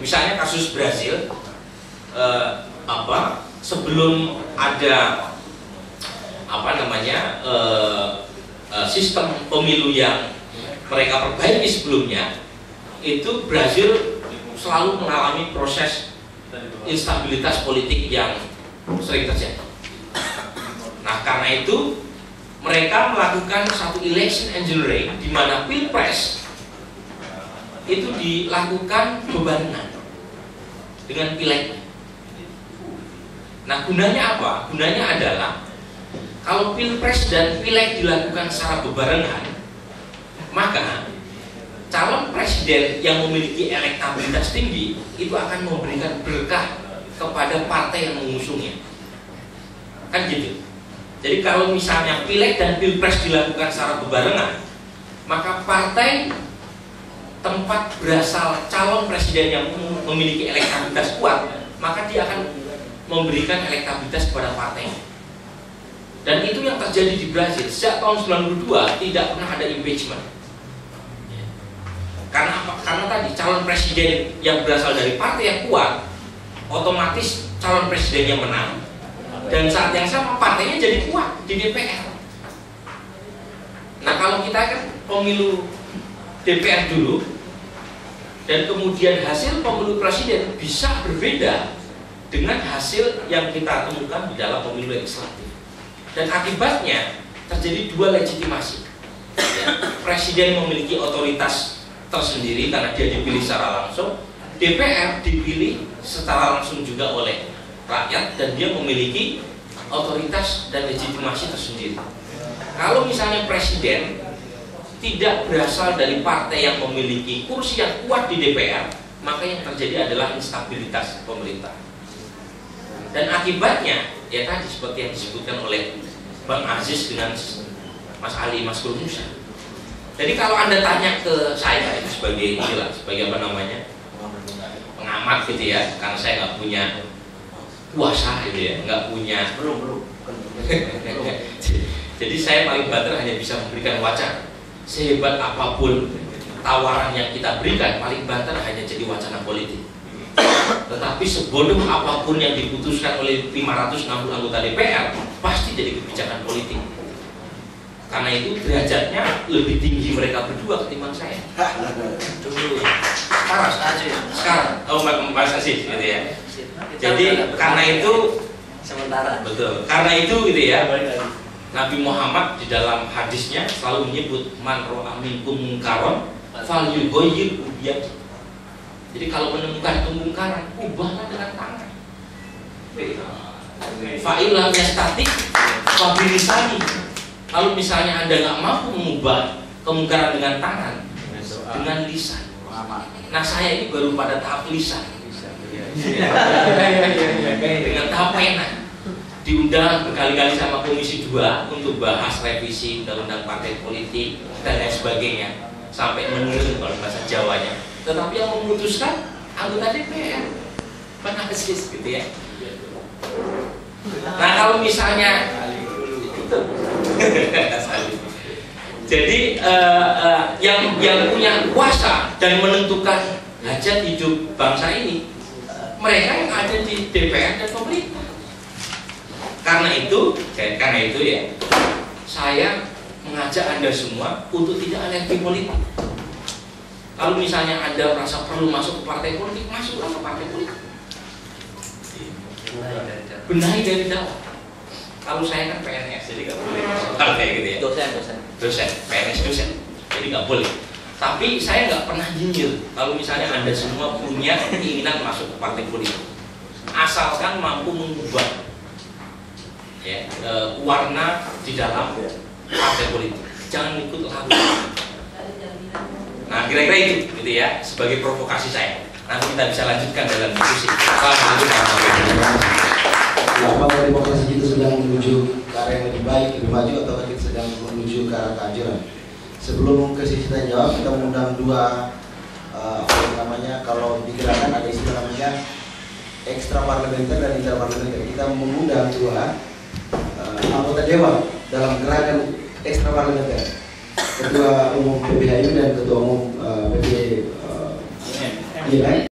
Misalnya kasus Brazil, sebelum ada sistem pemilu yang mereka perbaiki sebelumnya, itu Brazil selalu mengalami proses instabilitas politik yang sering terjadi. Nah, karena itu mereka melakukan satu election engineering di mana pilpres itu dilakukan bebarengan dengan pileg. Nah, gunanya apa? Gunanya adalah kalau pilpres dan pileg dilakukan secara bebarengan, maka calon presiden yang memiliki elektabilitas tinggi itu akan memberikan berkah kepada partai yang mengusungnya. Kan gitu. Jadi kalau misalnya pileg dan pilpres dilakukan secara bebarengan, maka partai tempat berasal calon presiden yang memiliki elektabilitas kuat, maka dia akan memberikan elektabilitas kepada partai. Dan itu yang terjadi di Brazil. Sejak tahun 92 tidak pernah ada impeachment. Karena apa? Karena tadi calon presiden yang berasal dari partai yang kuat, otomatis calon presidennya menang. Dan saat yang sama partainya jadi kuat di DPR. Nah, kalau kita kan pemilu DPR dulu, dan kemudian hasil pemilu presiden bisa berbeda dengan hasil yang kita temukan di dalam pemilu legislatif. Dan akibatnya terjadi dua legitimasi. Presiden memiliki otoritas tersendiri karena dia dipilih secara langsung, DPR dipilih secara langsung juga oleh rakyat dan dia memiliki otoritas dan legitimasi tersendiri. Kalau misalnya presiden tidak berasal dari partai yang memiliki kursi yang kuat di DPR, maka yang terjadi adalah instabilitas pemerintah. Dan akibatnya ya tadi seperti yang disebutkan oleh Bang Aziz dengan Mas Ali Maskur Musa. Jadi kalau Anda tanya ke saya itu sebagai pengamat gitu ya, karena saya nggak punya kuasa gitu ya, nggak punya belum. Jadi saya paling banter hanya bisa memberikan wacana. Sehebat apapun tawaran yang kita berikan, paling banter hanya jadi wacana politik. Tetapi sebodoh apapun yang diputuskan oleh 560 anggota DPR, pasti jadi kebijakan politik. Karena itu derajatnya lebih tinggi mereka berdua ketimbang saya. Dulu. Sekarang. Oh, Mas Aziz gitu ya. Jadi karena itu sementara. Betul. Karena itu gitu ya. Nabi Muhammad di dalam hadisnya selalu menyebut man ra'a minkum munkaron falyughayyir biyadihi. Jadi kalau menemukan kemungkaran, ubahlah dengan tangan. Fa illam yastati fa bilisani. Kalau misalnya Anda nggak mampu mengubah kemungkaran dengan tangan, dengan lisan. Nah, saya ini baru pada tahap lisan. Dengan tahap pena. Diundang berkali-kali sama Komisi 2 untuk bahas revisi undang-undang partai politik dan lain sebagainya, sampai menurun kalau bahasa Jawanya. Tetapi yang memutuskan anggota DPR, Bang Aziz gitu ya. Nah, kalau misalnya itu jadi yang punya kuasa dan menentukan hajat hidup bangsa ini, mereka yang ada di DPR dan pemerintah. Karena itu ya, saya mengajak Anda semua untuk tidak alergi politik. Kalau misalnya Anda merasa perlu masuk ke partai politik, masuklah ke partai politik. Benahi dari dalam. Kalau saya kan PNS, jadi nggak boleh partai gitu ya. Dosen, PNS dosen, jadi nggak boleh. Tapi saya nggak pernah nyinyir kalau misalnya Anda semua punya keinginan masuk ke partai politik, asalkan mampu mengubah warna di dalam partai politik. Jangan ikut lalu. Nah, kira-kira itu gitu ya, sebagai provokasi saya. Nanti kita bisa lanjutkan dalam diskusi. Assalamualaikum warahmatullahi wabarakatuh. Apakah demokrasi kita sedang menuju ke arah yang lebih baik, lebih maju, atau kita sedang menuju ke arah kehancuran? Sebelum ke sisi tanya jawab, kita mengundang dua kalau di gerakan ada istilah namanya ekstra parlementer dan intra parlementer. Kita mengundang dua anggota dewan dalam gerakan ekstra parlementer, Ketua Umum PBHI dan Ketua Umum PBHI.